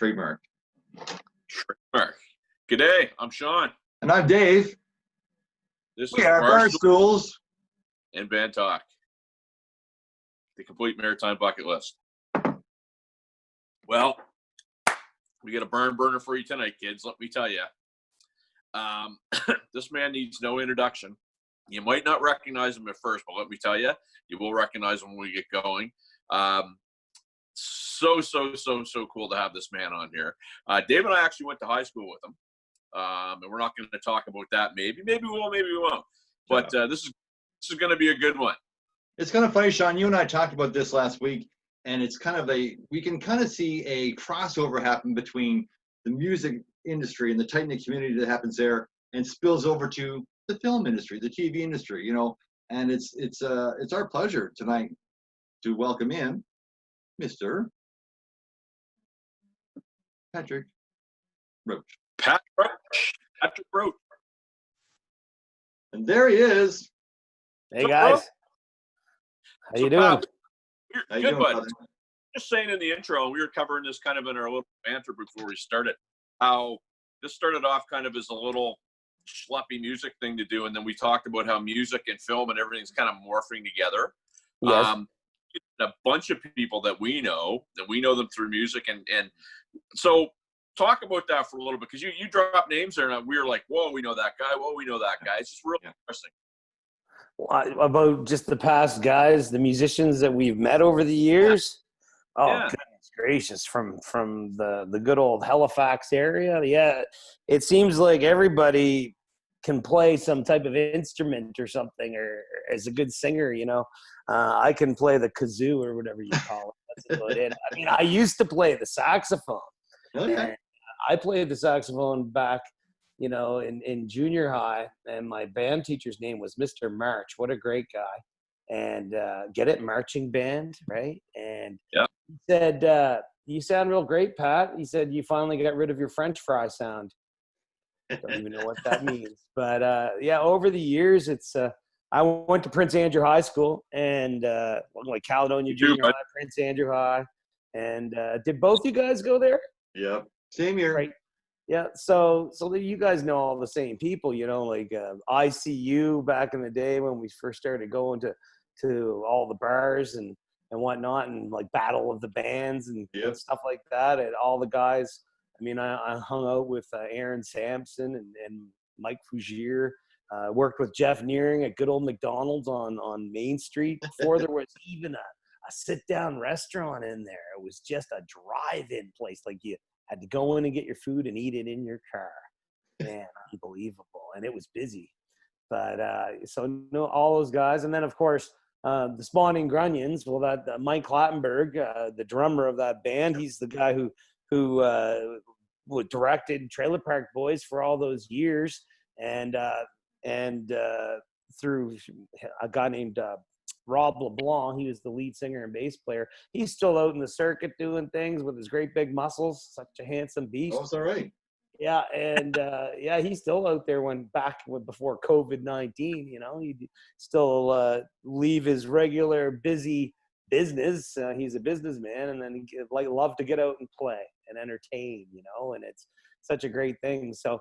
Trademark. Trademark. Good day. I'm Sean. And I'm Dave. We are Barstools and Bandtalk. The complete maritime bucket list. Well, we got a burner for you tonight, kids. Let me tell you. This man needs no introduction. You might not recognize him at first, but let me tell you, you will recognize him when we get going. So cool to have this man on here. Dave and I actually went to high school with him. And we're not going to talk about that. Maybe we will, maybe we won't. But this is going to be a good one. It's kind of funny, Sean. You and I talked about this last week, and it's kind of we can kind of see a crossover happen between the music industry and the tight-knit community that happens there, and spills over to the film industry, the TV industry. And it's our pleasure tonight to welcome in Mr. Patrick Roach. Patrick Roach. And there he is. Hey, guys. How you doing? Good, bud. Just saying in the intro, we were covering this kind of in our little banter before we started, how this started off kind of as a little schleppy music thing to do, and then we talked about how music and film and everything's kind of morphing together. Yes. A bunch of people that we know them through music, and so talk about that for a little bit, because you dropped names there, and we were like, whoa, we know that guy. Whoa, we know that guy. It's just really interesting. About just the past guys, the musicians that we've met over the years. Yeah. Oh, goodness gracious. From the good old Halifax area. Yeah. It seems like everybody can play some type of instrument or something, or is a good singer, I can play the kazoo or whatever you call it. That's about it. I mean, I used to play the saxophone. Okay. I played the saxophone back, in junior high, and my band teacher's name was Mr. March. What a great guy. And get it, marching band, right? And he said, you sound real great, Pat. He said, you finally got rid of your French fry sound. Don't even know what that means. But over the years, it's I went to Prince Andrew High School, and like Caledonia Junior High, Prince Andrew High. And did both you guys go there? Yep. Same year. Right. Yeah. So you guys know all the same people, like ICU back in the day when we first started going to all the bars and whatnot, and like Battle of the Bands and stuff like that. And all the guys, I mean, I hung out with Aaron Sampson and Mike Fougier, worked with Jeff Nearing at good old McDonald's on Main Street before there was even a sit-down restaurant in there. It was just a drive-in place. Like you had to go in and get your food and eat it in your car. Man, unbelievable. And it was busy. But all those guys. And then, of course, the Spawning Grunions. Well, that Mike Clattenburg, the drummer of that band, he's the guy who directed Trailer Park Boys for all those years. And through a guy named Rob LeBlanc, he was the lead singer and bass player. He's still out in the circuit doing things with his great big muscles, such a handsome beast. Oh, it's all right. Yeah, and he's still out there before COVID-19. He'd still leave his regular busy business. He's a businessman, and then he'd love to get out and play and entertain. And it's such a great thing. So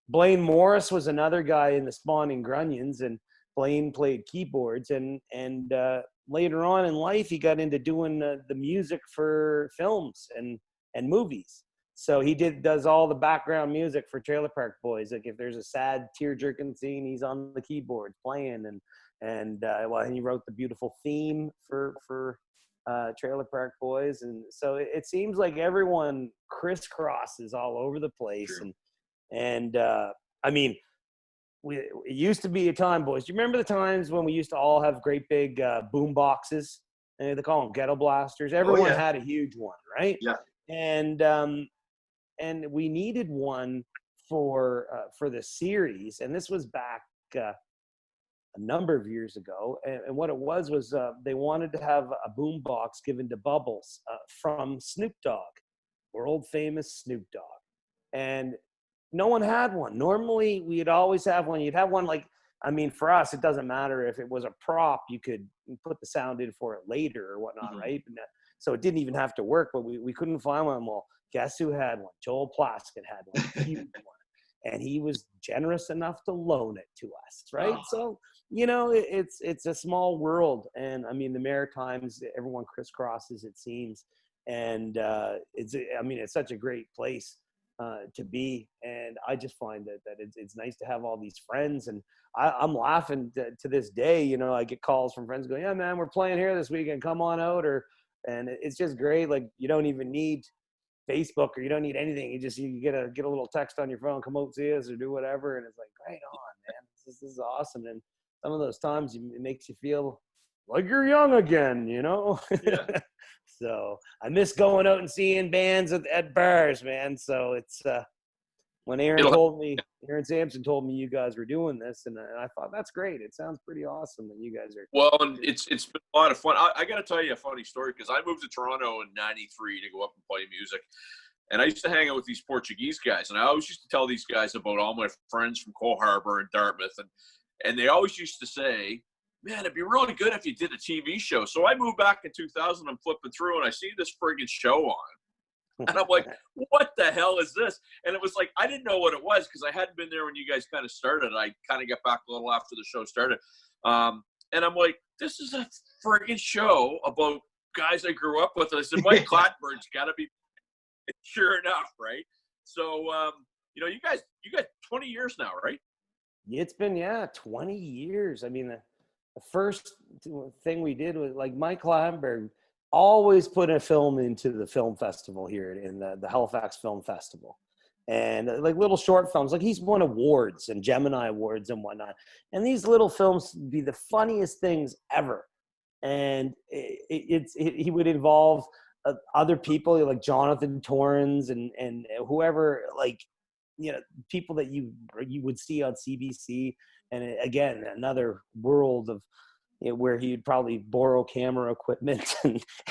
Blaine Morris was another guy in the Spawning Grunions, and Blaine played keyboards, and later on in life he got into doing the music for films and movies. So he does all the background music for Trailer Park Boys. Like if there's a sad, tear-jerking scene, he's on the keyboards playing, and he wrote the beautiful theme for Trailer Park Boys. And so it seems like everyone crisscrosses all over the place. True. And I mean, it used to be a time, boys. Do you remember the times when we used to all have great big boom boxes? And they call them ghetto blasters. Everyone had a huge one, right? Yeah. And we needed one for the series, and this was back a number of years ago. And what it was they wanted to have a boom box given to Bubbles from Snoop Dogg, world famous Snoop Dogg, and no one had one. Normally, we'd always have one. You'd have one for us, it doesn't matter if it was a prop. You could put the sound in for it later or whatnot, right? So it didn't even have to work, but we couldn't find one. Well, Guess who had one? Joel Plaskett had one, a huge one. And he was generous enough to loan it to us, right? So, you know, it's a small world. And I mean, the Maritimes, everyone crisscrosses, it seems. And it's such a great place to be. And I just find that it's nice to have all these friends. And I'm laughing to this day. You know, I get calls from friends going, yeah, man, we're playing here this weekend. Come on out. And it's just great. Like, you don't even need Facebook, or you don't need anything. You get a little text on your phone, come out and see us or do whatever. And it's like, right on, man. This is awesome. And some of those times it makes you feel like you're young again, you know? Yeah. So I miss going out and seeing bands at bars, man. So it's when Aaron Sampson told me you guys were doing this, and I thought, that's great. It sounds pretty awesome that you guys are. Well, and it's been a lot of fun. I got to tell you a funny story, because I moved to Toronto in '93 to go up and play music. And I used to hang out with these Portuguese guys, and I always used to tell these guys about all my friends from Cole Harbour and Dartmouth. And they always used to say, man, it'd be really good if you did a TV show. So I moved back in 2000, I'm flipping through, and I see this friggin' show on. And I'm like, what the hell is this? And it was like, I didn't know what it was, because I hadn't been there when you guys kind of started. I kind of got back a little after the show started. And I'm like, this is a friggin' show about guys I grew up with. And I said, Mike Clattenburg's got to be, sure enough, right? So, you know, you guys 20 years now, right? It's been, 20 years. I mean, the first thing we did was, like, Mike Clattenburg always put a film into the film festival here in the Halifax Film Festival. And like little short films, like he's won awards and Gemini Awards and whatnot. And these little films be the funniest things ever. And he would involve other people like Jonathan Torrens and whoever, like, you know, people that you would see on CBC. And again, another world of, you know, where he'd probably borrow camera equipment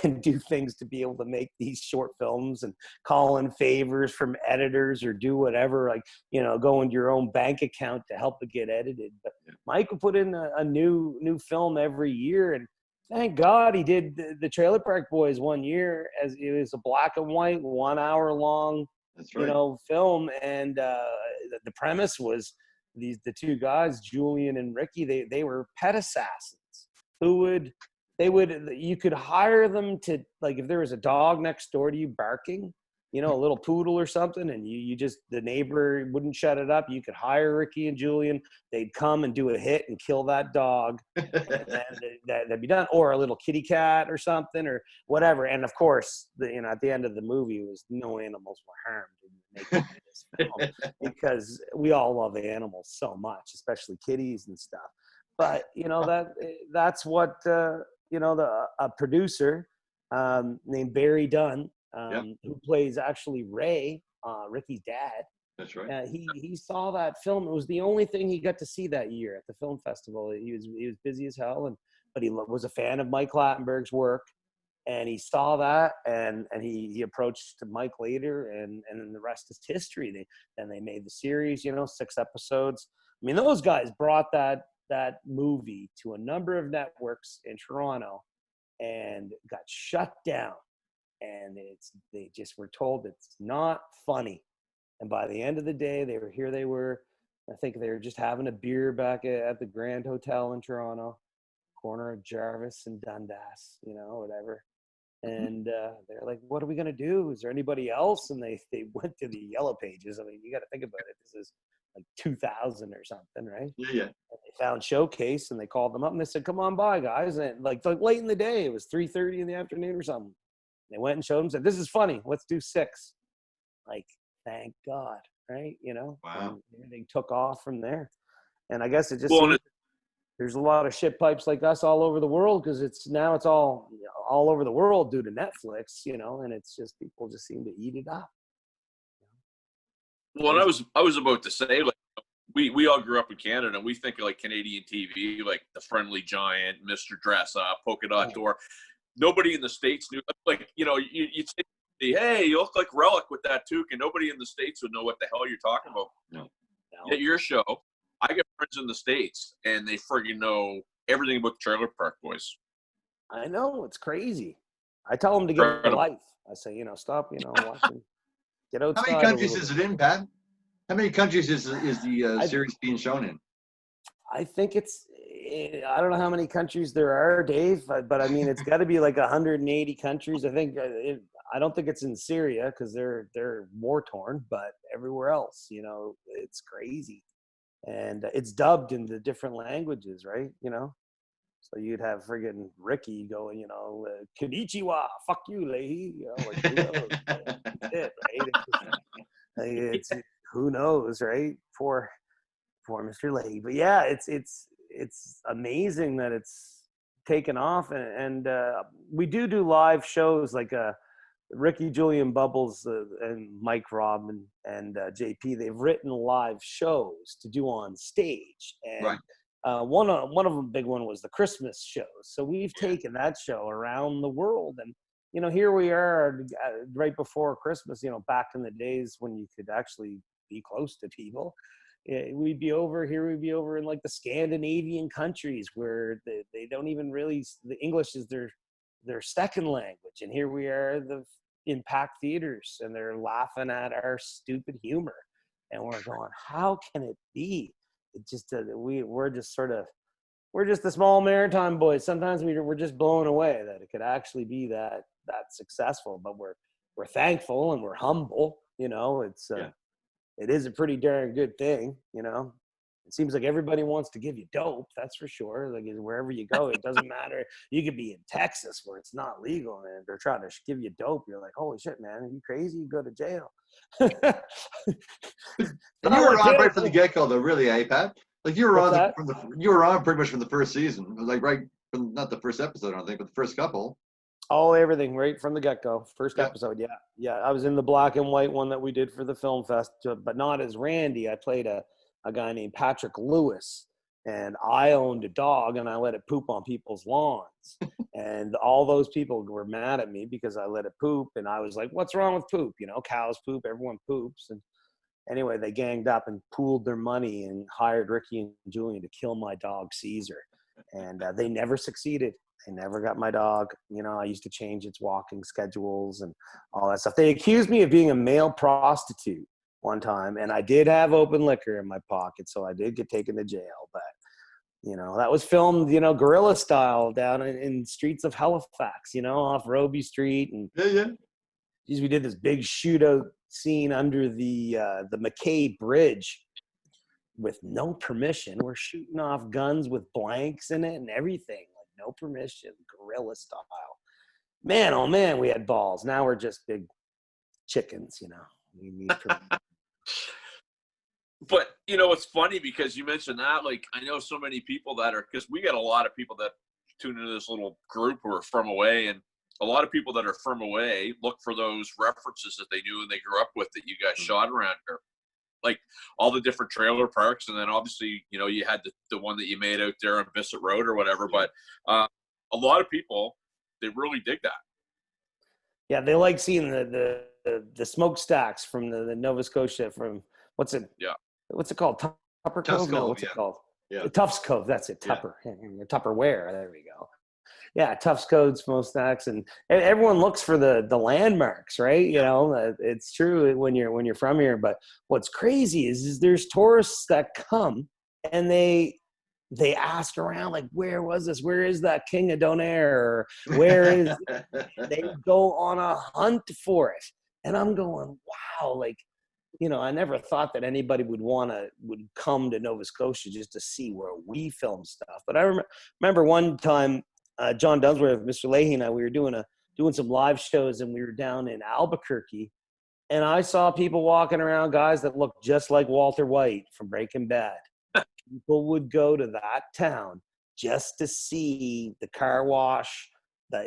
and do things to be able to make these short films and call in favors from editors or do whatever, like, you know, go into your own bank account to help it get edited. But Mike would put in a new film every year. And thank God he did the Trailer Park Boys one year, as it was a black and white, 1 hour long, That's right. you know, film. And the premise was the two guys, Julian and Ricky, they were pet assassins. You could hire them to, like, if there was a dog next door to you barking, you know, a little poodle or something, and you just, the neighbor wouldn't shut it up, you could hire Ricky and Julian. They'd come and do a hit and kill that dog, and that'd be done. Or a little kitty cat or something or whatever. And of course, at the end of the movie, it was no animals were harmed in the making of this film, because we all love animals so much, especially kitties and stuff. But, you know, that's what, a producer named Barry Dunn, who plays actually Ray, Ricky's dad. That's right. He saw that film. It was the only thing he got to see that year at the film festival. He was busy as hell, but he was a fan of Mike Clattenburg's work, and he saw that, and he approached Mike later, and then the rest is history. Then they made the series, 6 episodes. I mean, those guys brought that movie to a number of networks in Toronto and got shut down. And they just were told it's not funny. And by the end of the day, they were, I think they were just having a beer back at the Grand Hotel in Toronto, corner of Jarvis and Dundas, whatever. And they're like, what are we going to do? Is there anybody else? And they went to the Yellow Pages. I mean, you got to think about it. This is like 2000 or something, right? Yeah. And they found Showcase, and they called them up, and they said, come on by, guys. And like late in the day, it was 3:30 in the afternoon or something. They went and showed them, said, this is funny. Let's do 6. Like, thank God, right? Wow. And everything took off from there. And I guess it just there's a lot of shit pipes like us all over the world, because it's all over the world due to Netflix, and it's just people just seem to eat it up. Well, and I was about to say, like, we all grew up in Canada, and we think of, like, Canadian TV, like The Friendly Giant, Mr. Dress Up, Polka Dot Door. Nobody in the States knew, like, you'd say, hey, you look like Relic with that toque, and nobody in the States would know what the hell you're talking about. No. At your show, I get friends in the States, and they friggin' know everything about the Trailer Park Boys. I know, it's crazy. I tell them to get a life. I say, stop, watching Get How outside. many countries is it in, Pat? How many countries is the I, series being shown in? I think I don't know how many countries there are, Dave, but I mean, it's got to be like 180 countries. I think I don't think it's in Syria because they're war torn, but everywhere else, it's crazy. And it's dubbed in the different languages, right? So you'd have friggin' Ricky going, konnichiwa, fuck you, Leahy. Like, who knows? That's it, right? It's who knows, right? For Mr. Leahy. But yeah, it's amazing that it's taken off, and we do live shows like Ricky, Julian, Bubbles, and Mike, Rob, and JP. They've written live shows to do on stage, and Right. One of them, big one, was the Christmas shows. So we've taken that show around the world, and here we are right before Christmas. Back in the days when you could actually be close to people. We'd be over in like the Scandinavian countries where they don't even really, the English is their second language, and here we are in packed theaters, and they're laughing at our stupid humor, and we're going, how can it be? It just we're just the small maritime boys. Sometimes we're just blown away that it could actually be that successful, but we're thankful and we're humble. It is a pretty darn good thing. It seems like everybody wants to give you dope. That's for sure. Like wherever you go, it doesn't matter. You could be in Texas where it's not legal and they're trying to give you dope. You're like, holy shit, man, are you crazy? You go to jail. And you were on right from the get-go, though, really, eh, Pat? Like you were on you were on pretty much from the first season, like right from not the first episode, I don't think, but the first couple. Oh, everything right from the get-go. First episode, yeah. I was in the black and white one that we did for the film fest, but not as Randy. I played a guy named Patrick Lewis, and I owned a dog, and I let it poop on people's lawns. And all those people were mad at me because I let it poop, and I was like, what's wrong with poop? Cows poop, everyone poops. And anyway, they ganged up and pooled their money and hired Ricky and Julian to kill my dog, Caesar. And they never succeeded. They never got my dog. I used to change its walking schedules and all that stuff. They accused me of being a male prostitute one time, and I did have open liquor in my pocket, so I did get taken to jail. But that was filmed, guerrilla style down in streets of Halifax, off Roby Street, and geez, we did this big shootout scene under the McKay Bridge with no permission. We're shooting off guns with blanks in it and everything, like no permission, guerrilla style. Man, oh man, we had balls. Now we're just big chickens, We need permission. But it's funny because you mentioned that. Like, I know so many people that are, because we got a lot of people that tune into this little group who are from away, and a lot of people that are from away look for those references that they knew and they grew up with that you guys shot around here, like all the different trailer parks, and then obviously you had the one that you made out there on Bissett Road or whatever. But a lot of people, they really dig that. Yeah, they like seeing the smokestacks from the Nova Scotia, from what's it called? Tupper Cove? No, what's it called? Yeah. Tufts Cove, that's it. Tupper. Yeah. Tupperware. There we go. Yeah, Tufts Cove, smokestacks, and everyone looks for the landmarks, right? It's true when you're from here. But what's crazy is there's tourists that come and they ask around, like, where was this? Where is that King of Donair? Or where is they go on a hunt for it. And I'm going, wow, like, I never thought that anybody would come to Nova Scotia just to see where we film stuff. But I remember one time, John Dunsworth, Mr. Leahy, and I, we were doing some live shows, and we were down in Albuquerque, and I saw people walking around, guys that looked just like Walter White from Breaking Bad. People would go to that town just to see the car wash,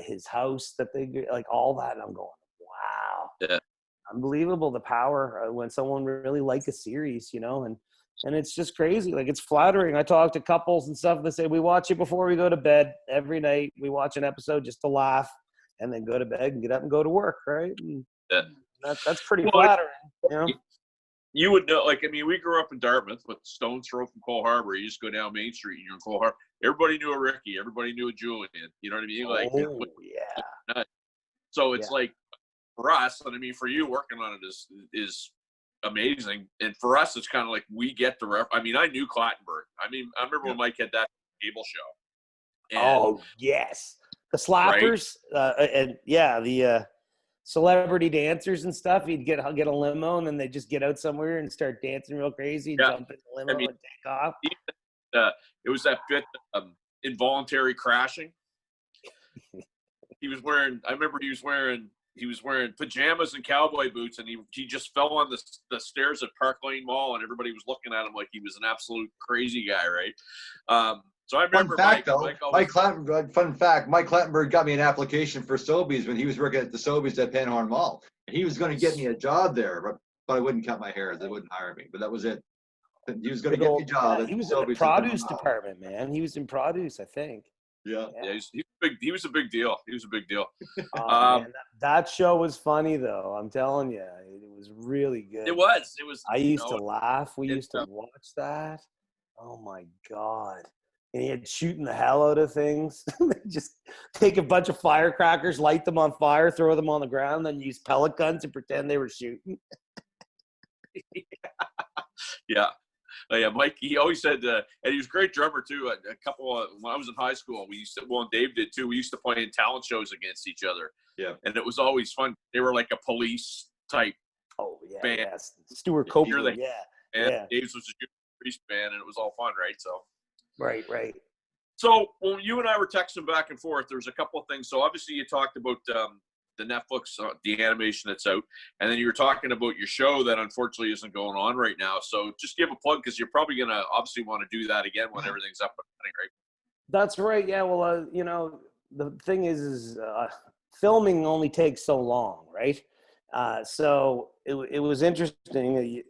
his house, that they like, all that. And I'm going, wow, yeah, unbelievable, the power when someone really likes a series, and it's just crazy. Like, it's flattering. I talk to couples and stuff that say, we watch it before we go to bed every night. We watch an episode just to laugh and then go to bed and get up and go to work. Right. And that's pretty flattering. You would know, like, I mean, we grew up in Dartmouth, but stone's throw from Cole Harbour. You just go down Main Street and you're in Cole Harbour. Everybody knew a Ricky. Everybody knew a Julian. You know what I mean? Like, yeah. So it's like, for us, and I mean for you, working on it is amazing. And for us, it's kind of like we get the I mean, I knew Clattenburg. I mean, I remember when Mike had that cable show. And, oh yes, the slappers, and the celebrity dancers and stuff. He'd get a limo, and then they just get out somewhere and start dancing real crazy, jump in the limo and take off. It was that bit, involuntary crashing. He was wearing. I remember he was wearing pajamas and cowboy boots, and he just fell on the stairs at Park Lane Mall, and everybody was looking at him like he was an absolute crazy guy, right? So I remember Mike Clattenburg got me an application for Sobeys when he was working at the Sobeys at Panhorn Mall. He was going to get me a job there, but I wouldn't cut my hair. They wouldn't hire me. But that was it. He was going to get me a job. Yeah, he was in the produce department, man. He was in produce, I think. Yeah, he was a big deal. He was a big deal. Man, that show was funny, though. I'm telling you, it was really good. It was. I used to laugh. We used to watch that. Oh my God! And he had shooting the hell out of things. Just take a bunch of firecrackers, light them on fire, throw them on the ground, then use pellet guns and pretend they were shooting. Yeah. Yeah, Mike. He always said, and he was a great drummer too. When I was in high school, and Dave did too. We used to play in talent shows against each other. Yeah, and it was always fun. They were like a police type. Oh yeah, band. Yes. Stuart Copeland. And Dave's was a Judas Priest band, and it was all fun, right? So. Right. So when you and I were texting back and forth, there was a couple of things. So obviously you talked about the Netflix, the animation that's out. And then you were talking about your show that unfortunately isn't going on right now. So just give a plug, because you're probably going to obviously want to do that again when everything's up and running, right? That's right. Yeah. Well, the thing is filming only takes so long, right? So it was interesting.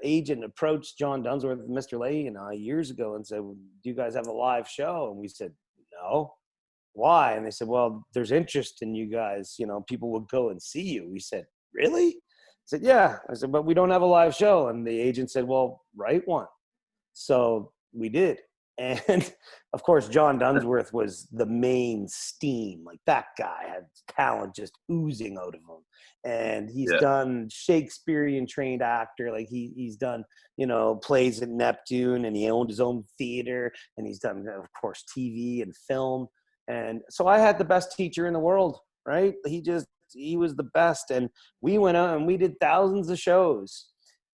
Agent approached John Dunsworth, Mr. Leahy and I years ago and said, do you guys have a live show? And we said, no. Why? And they said, well, there's interest in you guys. People would go and see you. We said, really? I said, yeah. I said, but we don't have a live show. And the agent said, well, write one. So we did. And of course, John Dunsworth was the main steam. Like, that guy had talent just oozing out of him. And he's done Shakespearean trained actor. Like he's done, plays at Neptune, and he owned his own theater, and he's done, of course, TV and film. And so I had the best teacher in the world, right? He was the best. And we went out and we did thousands of shows.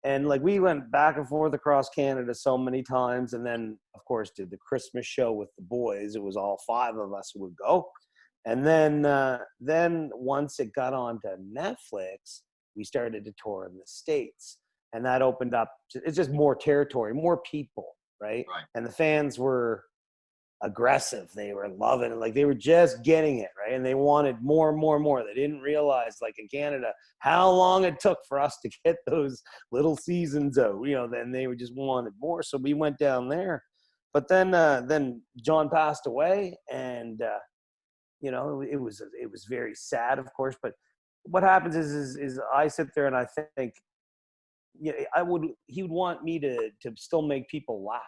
And like, we went back and forth across Canada so many times. And then, of course, did the Christmas show with the boys. It was all 5 of us who would go. And then once it got onto Netflix, we started to tour in the States. And that opened up, it's just more territory, more people, right? And the fans were aggressive. They were loving it. Like, they were just getting it, right? And they wanted more and more and more. They didn't realize, like in Canada, how long it took for us to get those little seasons out. Then they just wanted more. So we went down there. But then John passed away, and it was very sad, of course. But what happens is I sit there and I think, he would want me to still make people laugh.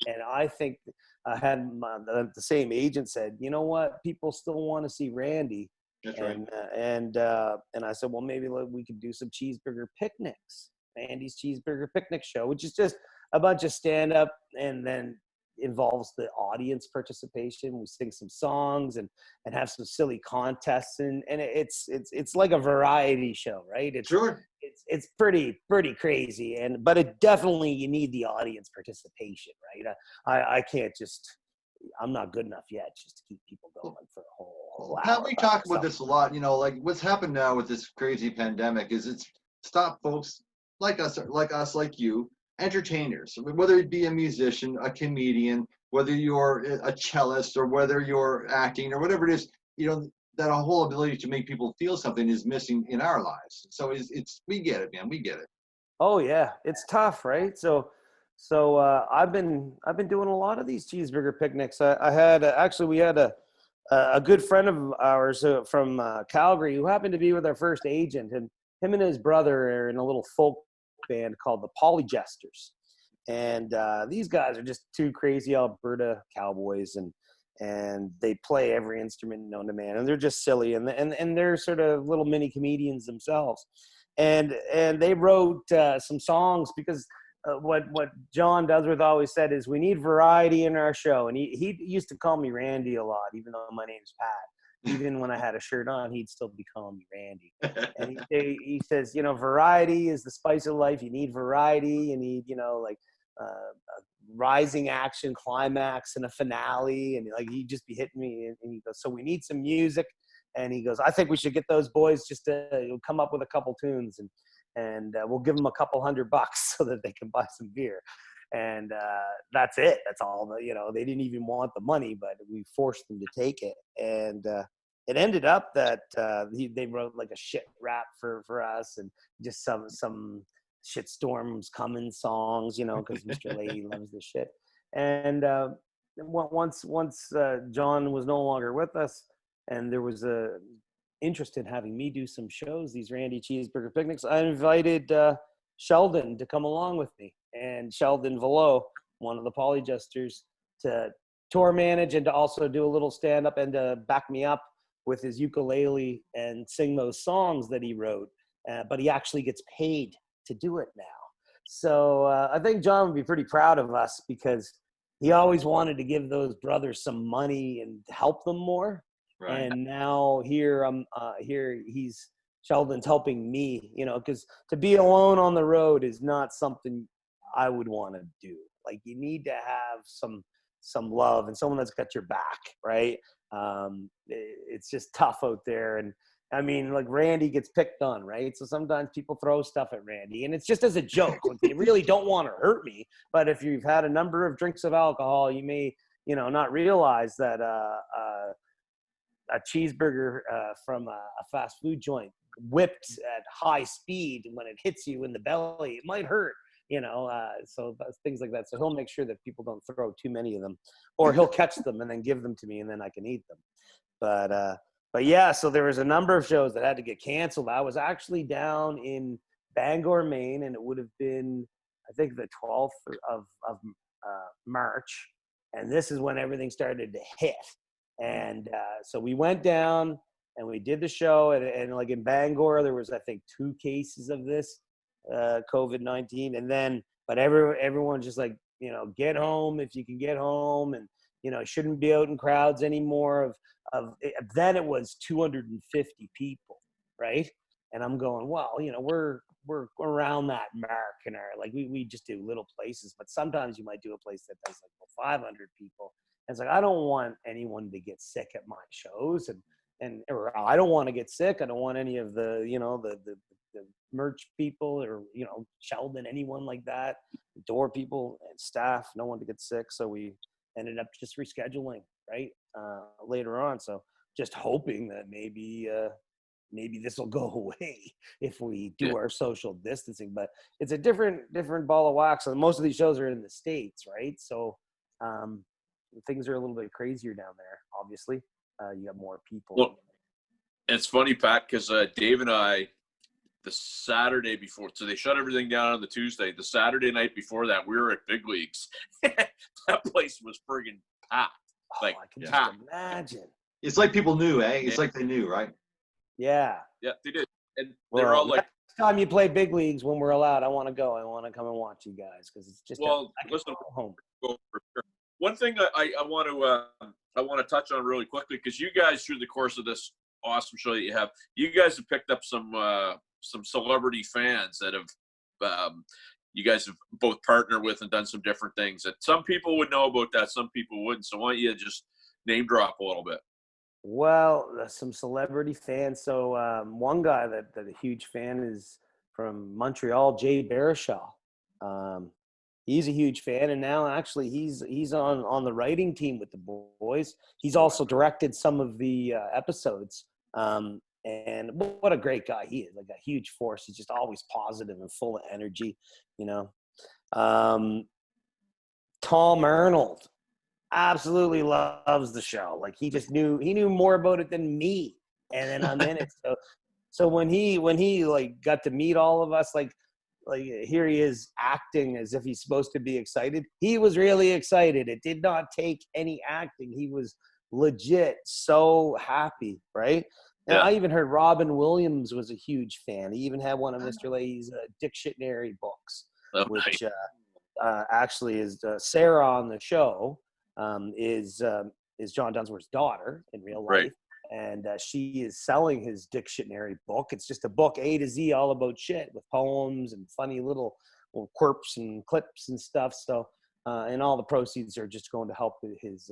And I think I had the same agent said, you know what, people still want to see Randy. That's and, right. And I said, well, maybe we could do some cheeseburger picnics, Randy's Cheeseburger Picnic Show, which is just a bunch of stand up, and then involves the audience participation. We sing some songs and have some silly contests, and it's like a variety show, right? It's pretty crazy, but it definitely, you need the audience participation, right? I can't I'm not good enough yet just to keep people going for a whole hour. Pat, we talk about this a lot, like what's happened now with this crazy pandemic is it's stopped folks like us, like you, entertainers, whether it be a musician, a comedian, whether you're a cellist, or whether you're acting, or whatever it is, that whole ability to make people feel something is missing in our lives. So we get it, man. We get it. Oh yeah, it's tough, right? So I've been doing a lot of these cheeseburger picnics. We had a good friend of ours from Calgary who happened to be with our first agent, and him and his brother are in a little folk band called the Polygesters. And these guys are just 2 crazy Alberta cowboys, and they play every instrument known to man, and they're just silly, and they're sort of little mini comedians themselves, and they wrote some songs because what John Dudsworth always said is we need variety in our show, and he used to call me Randy a lot, even though my name's Pat. Even when I had a shirt on, he'd still be calling me Randy. And he says, you know, variety is the spice of life. You need variety. You need, you know, like a rising action climax and a finale. And like he'd just be hitting me. And he goes, so we need some music. And he goes, I think we should get those boys just to come up with a couple tunes, and we'll give them a couple $100 so that they can buy some beer. And that's it. That's all. You know, they didn't even want the money, but we forced them to take it. And it ended up that they wrote like a shit rap for us, and just some shit storms coming songs, you know, because Mr. Lady loves the shit. And once John was no longer with us, and there was a interest in having me do some shows, these Randy Cheeseburger Picnics, I invited Sheldon to come along with me, and Sheldon Velo, one of the Polyjusters, to tour manage and to also do a little stand-up and to back me up with his ukulele and sing those songs that he wrote. But he actually gets paid to do it now. So I think John would be pretty proud of us, because he always wanted to give those brothers some money and help them more. Right. And now here Sheldon's helping me, you know, because to be alone on the road is not something I would want to do. Like, you need to have some love and someone that's got your back, right? It's just tough out there. And I mean, like, Randy gets picked on, right? So sometimes people throw stuff at Randy, and it's just as a joke. Like, they really don't want to hurt me. But if you've had a number of drinks of alcohol, you may, you know, not realize that a cheeseburger from a fast food joint whipped at high speed, when it hits you in the belly, it might hurt, you know. So things like that. So he'll make sure that people don't throw too many of them, or he'll catch them and then give them to me, and then I can eat them. But yeah, so there was a number of shows that had to get canceled. I was actually down in Bangor, Maine, and it would have been, I think, the 12th of March, and this is when everything started to hit. And so we went down and we did the show, and like in Bangor, there was, I think, 2 cases of this COVID-19. And then, but everyone just like, you know, get home if you can get home, and, you know, shouldn't be out in crowds anymore. Then it was 250 people, right? And I'm going, well, you know, we're around that mark in our, like, we just do little places, but sometimes you might do a place that does like 500 people. It's like, I don't want anyone to get sick at my shows, or I don't want to get sick. I don't want any of the, you know, the merch people, or, you know, Sheldon, anyone like that, door people and staff, no one to get sick. So we ended up just rescheduling, right, later on. So just hoping that maybe this will go away if we do our social distancing. But it's a different ball of wax. And most of these shows are in the States, right? So things are a little bit crazier down there, obviously. You got more people. Well, it's funny, Pat, because Dave and I, the Saturday before, so they shut everything down on the Tuesday. The Saturday night before that, we were at Big Leagues. That place was friggin' packed. Like, I can just imagine. It's like people knew, eh? It's like they knew, right? Yeah. Yeah, they did. And they were all like, next time you play Big Leagues, when we're allowed, I want to go. I want to come and watch you guys, because it's just listen, home. One thing I want to touch on really quickly, because you guys, through the course of this awesome show that you guys have picked up some celebrity fans that have you guys have both partnered with and done some different things that some people would know about, that some people wouldn't. So why don't you just name drop a little bit? Well, some celebrity fans. So one guy that a huge fan is from Montreal, Jay Baruchel. He's a huge fan, and now actually he's on the writing team with the boys. He's also directed some of the episodes. And what a great guy he is, like a huge force. He's just always positive and full of energy, you know. Tom Arnold absolutely loves the show. Like, he knew more about it than me, and then I'm in it. So when he like got to meet all of us, like here he is acting as if he's supposed to be excited. He was really excited. It did not take any acting. He was legit so happy, right? And I even heard Robin Williams was a huge fan. He even had one of Mr. Leahy's dictionary books, which actually is Sarah on the show is John Dunsworth's daughter in real life. Right. And she is selling his dictionary book. It's just a book A to Z all about shit with poems and funny little quirks and clips and stuff. So, and all the proceeds are just going to help his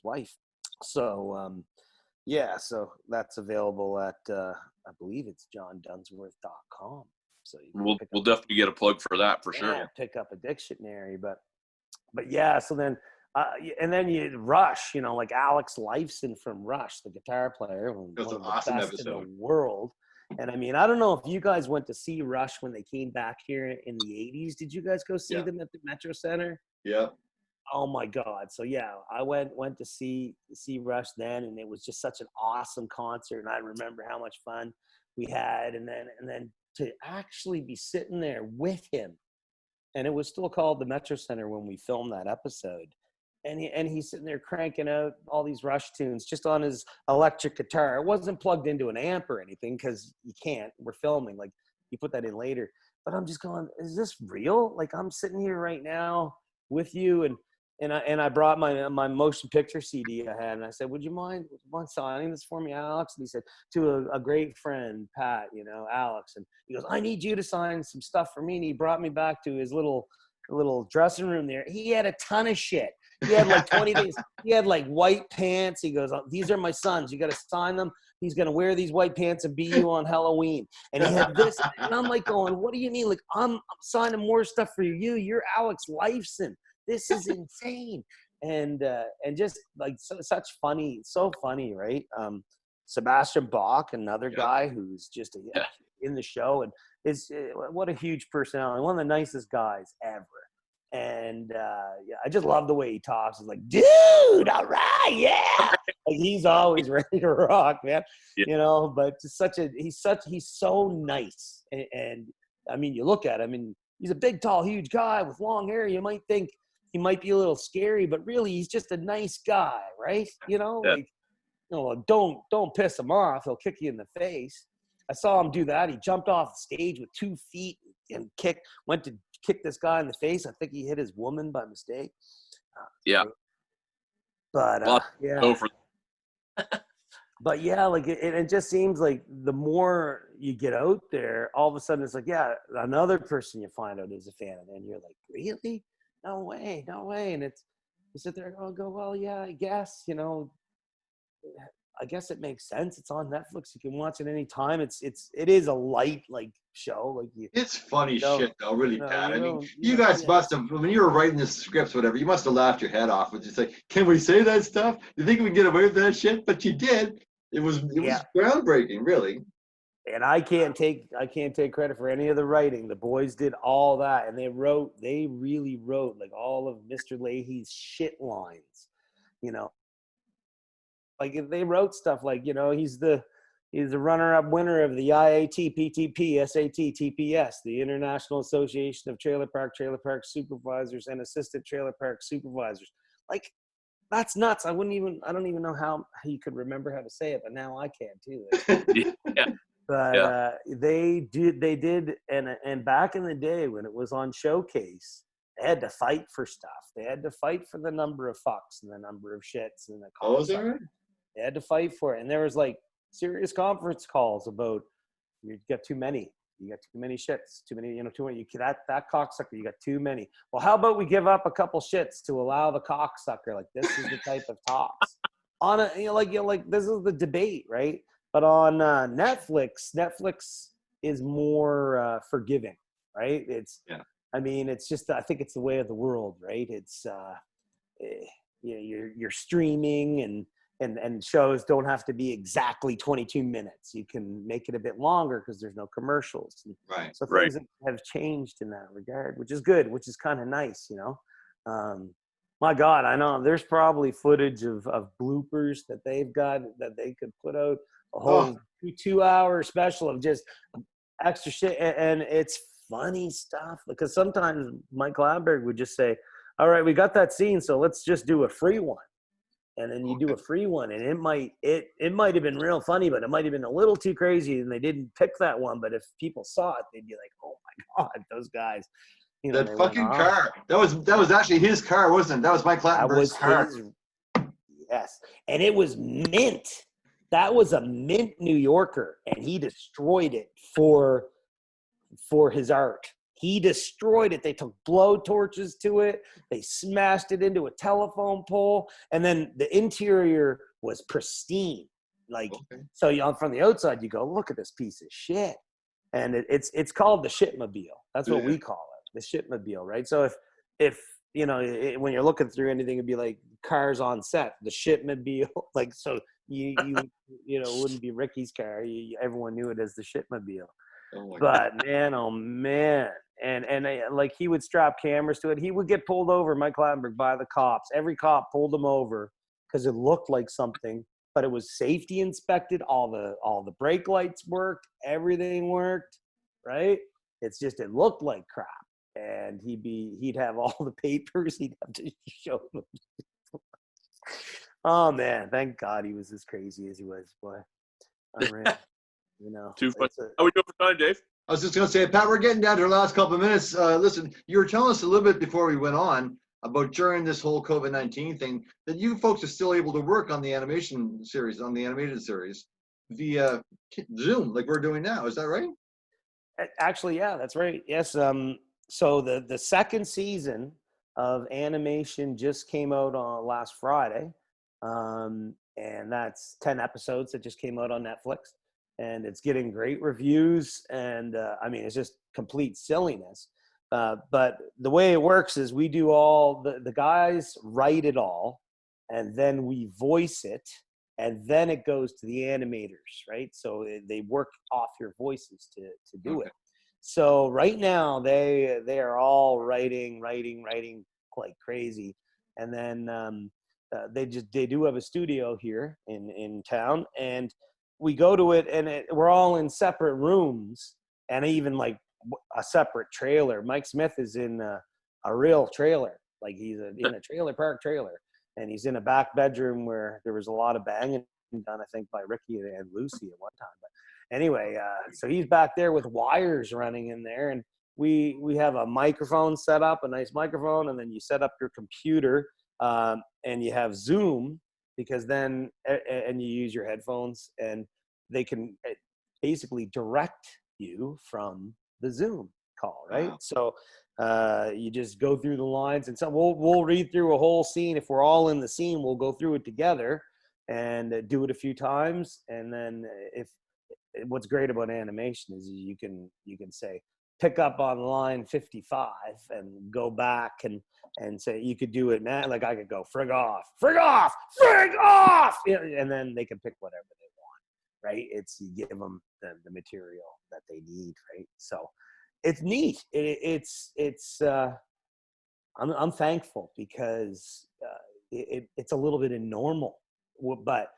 wife. So, yeah, so that's available at, I believe it's johndunsworth.com. So we'll definitely get a plug for that for sure. Pick up a dictionary, but yeah, so then, and then you Rush, like Alex Lifeson from Rush, the guitar player, one of the awesome best episode in the world. And I mean, I don't know if you guys went to see Rush when they came back here in the 80s. Did you guys go see them at the Metro Center? Yeah. Oh my God. So yeah, I went to see Rush then, and it was just such an awesome concert. And I remember how much fun we had. And then to actually be sitting there with him, and it was still called the Metro Center when we filmed that episode. And he's sitting there cranking out all these Rush tunes just on his electric guitar. It wasn't plugged into an amp or anything because you can't. We're filming. Like, you put that in later. But I'm just going, is this real? Like, I'm sitting here right now with you, and I brought my motion picture CD I had, and I said, would you mind signing this for me, Alex? And he said, to a great friend, Pat, Alex. And he goes, I need you to sign some stuff for me. And he brought me back to his little dressing room there. He had a ton of shit. He had like 20 things. He had like white pants. He goes, these are my sons. You got to sign them. He's going to wear these white pants and beat you on Halloween. And he had this. And I'm like going, what do you mean? Like, I'm signing more stuff for you. You're Alex Lifeson. This is insane. And just like so funny, right? Sebastian Bach, another guy who's just in the show, and is what a huge personality. One of the nicest guys ever. And I just love the way he talks. He's like, dude, all right, yeah. Like, he's always ready to rock, man. But he's so nice. And I mean, you look at him, and he's a big, tall, huge guy with long hair. You might think he might be a little scary, but really, he's just a nice guy, right? Don't piss him off. He'll kick you in the face. I saw him do that. He jumped off the stage with 2 feet and went to kick this guy in the face. I think he hit his woman by mistake. But but yeah, like it just seems like the more you get out there, all of a sudden it's like, another person you find out is a fan, and then you're like, really? No way. And you sit there and go, well, yeah, I guess, I guess it makes sense. It's on Netflix. You can watch it anytime. It is a light show. It's funny shit though, really, Pat. I mean, you guys must have, when you were writing the scripts, whatever, you must have laughed your head off. It's just like, can we say that stuff? You think we can get away with that shit? But you did. It was groundbreaking, really. And I can't take credit for any of the writing. The boys did all that, and they really wrote like all of Mr. Leahy's shit lines, Like, if they wrote stuff like, he's the runner-up winner of the IAT, PTP, SAT, TPS, the International Association of Trailer Park Supervisors and Assistant Trailer Park Supervisors. Like, that's nuts. I don't even know how you could remember how to say it, but now I can too. But they did, and back in the day when it was on Showcase, they had to fight for stuff. They had to fight for the number of fucks and the number of shits and the calls. Oh, is that right? They had to fight for it. And there was like serious conference calls about, you got too many. You got too many shits. Too many, too many. That cocksucker, you got too many. Well, how about we give up a couple shits to allow the cocksucker? Like, this is the type of talks. This is the debate, right? But on Netflix is more forgiving, right? I mean, it's just, I think it's the way of the world, right? It's, you're streaming, and shows don't have to be exactly 22 minutes. You can make it a bit longer because there's no commercials. Right. So things have changed in that regard, which is good, which is kind of nice, My God, I know there's probably footage of bloopers that they've got that they could put out a whole 2-hour special of just extra shit. And it's funny stuff, because sometimes Mike Lamberg would just say, all right, we got that scene, so let's just do a free one. and then you do a free one, and it might have been real funny, but it might have been a little too crazy, and they didn't pick that one. But if people saw it, they'd be like, "Oh my God, those guys!" You know, that fucking car. That was actually his car, wasn't it? That was Mike Clattenburg's car. Yes, and it was mint. That was a mint New Yorker, and he destroyed it for his art. He destroyed it. They took blow torches to it. They smashed it into a telephone pole, and then the interior was pristine. Like, so from the outside, you go, look at this piece of shit, and it's called the shitmobile. That's what we call it, the shitmobile, right? So if you know, when you're looking through anything, it'd be like cars on set, the shitmobile. Like, so you know, it wouldn't be Ricky's car. Everyone knew it as the shitmobile. But man, oh man. And like he would strap cameras to it. He would get pulled over, Mike Clattenburg, by the cops. Every cop pulled him over because it looked like something, but it was safety inspected. All the brake lights worked. Everything worked, right? It's just, it looked like crap. And he'd have all the papers. He'd have to show them. Oh man, thank God he was as crazy as he was, boy. Unreal. You know. Too funny. How we doing for time, Dave? I was just going to say, Pat, we're getting down to our last couple of minutes. Listen, you were telling us a little bit before we went on about during this whole COVID-19 thing that you folks are still able to work on the animation series, on the animated series, via Zoom, like we're doing now. Is that right? Actually, yeah, that's right. Yes. So the second season of animation just came out on last Friday, and that's 10 episodes that just came out on Netflix. And it's getting great reviews, and I mean, it's just complete silliness. But the way it works is we do all the guys write it all, and then we voice it, and then it goes to the animators, right? So they work off your voices to do it. So right now they are all writing like crazy, and then they do have a studio here in town, and we go to it, and we're all in separate rooms, and even like a separate trailer. Mike Smith is in a real trailer, like he's in a trailer park trailer, and he's in a back bedroom where there was a lot of banging done, I think, by Ricky and Lucy at one time. But anyway, so he's back there with wires running in there, and we have a microphone set up, a nice microphone, and then you set up your computer, and you have Zoom. Because then, and you use your headphones, and they can basically direct you from the Zoom call, right? Wow. So you just go through the lines, and so we'll read through a whole scene. If we're all in the scene, we'll go through it together and do it a few times. And then what's great about animation is you can say, pick up on line 55 and go back and say, you could do it now. Like I could go frig off, and then they can pick whatever they want, right? It's, you give them the material that they need, right? So it's neat. I'm thankful because it's a little bit normal, but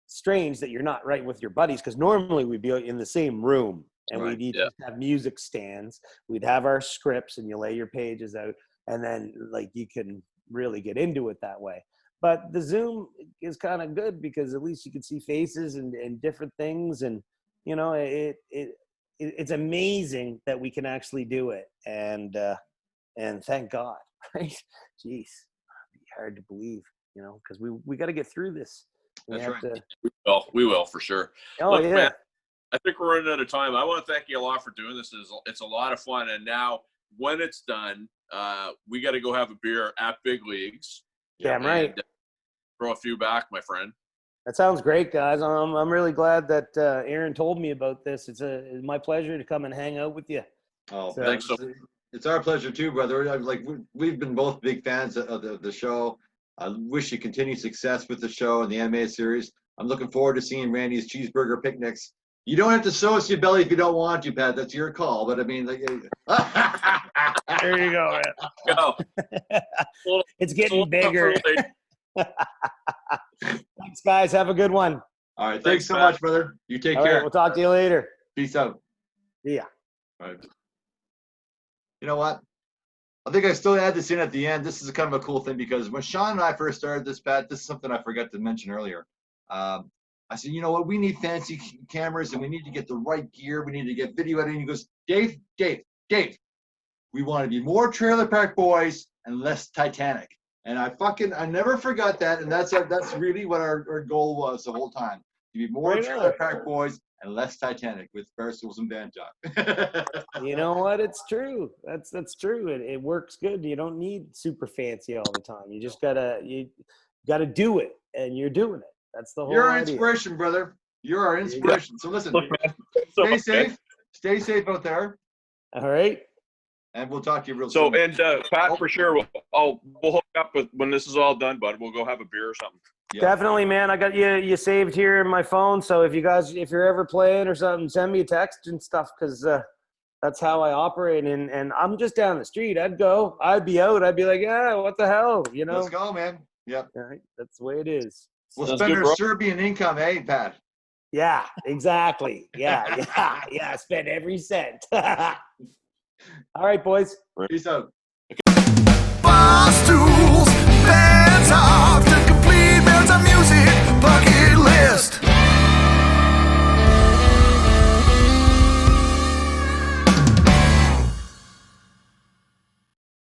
strange that you're not right with your buddies, because normally we'd be in the same room. And we'd each have music stands. We'd have our scripts, and you lay your pages out, and then like you can really get into it that way. But the Zoom is kind of good because at least you can see faces and different things, and you know it's amazing that we can actually do it. And thank God, right? Jeez, it'd be hard to believe, you know, because we got to get through this. That's right. We will for sure. Oh, yeah. Man, I think we're running out of time. I want to thank you a lot for doing this. It's a lot of fun. And now when it's done, we got to go have a beer at Big Leagues. Damn right. Throw a few back, my friend. That sounds great, guys. I'm really glad that Aaron told me about this. It's my pleasure to come and hang out with you. Oh, so, thanks. It's our pleasure too, brother. Like we've been both big fans of the show. I wish you continued success with the show and the animated series. I'm looking forward to seeing Randy's cheeseburger picnics. You don't have to sew us your belly if you don't want to, Pat. That's your call. But I mean, like, there you go, man. Go. It's getting bigger. Thanks, guys. Have a good one. All right. Thanks so much, brother. You take care. Right, we'll talk to you later. Peace out. Yeah. All right. You know what? I think I still add this in at the end. This is kind of a cool thing because when Sean and I first started this, Pat, this is something I forgot to mention earlier. I said, you know what? We need fancy cameras and we need to get the right gear. We need to get video editing. He goes, Dave, we want to be more Trailer Park Boys and less Titanic. And I never forgot that. And that's really what our goal was the whole time. To be more Trailer Park Boys and less Titanic with Barstools and Bandtalk. You know what? It's true. That's true. It works good. You don't need super fancy all the time. You just gotta do it, and you're doing it. That's the whole You're our idea. inspiration, brother. You're our inspiration. So listen, stay safe. Stay safe out there. All right. And we'll talk to you real soon. So, and Pat, for sure, we'll hook up when this is all done, bud. We'll go have a beer or something. Yeah. Definitely, man. I got you saved here in my phone. So if you're ever playing or something, send me a text and stuff because that's how I operate. And I'm just down the street. I'd be out. I'd be like, yeah, what the hell, you know? Let's go, man. Yep. All right. That's the way it is. We'll spend our Serbian income, eh, Pat? Yeah, exactly. Yeah. Spend every cent. All right, boys. Peace out. Barstools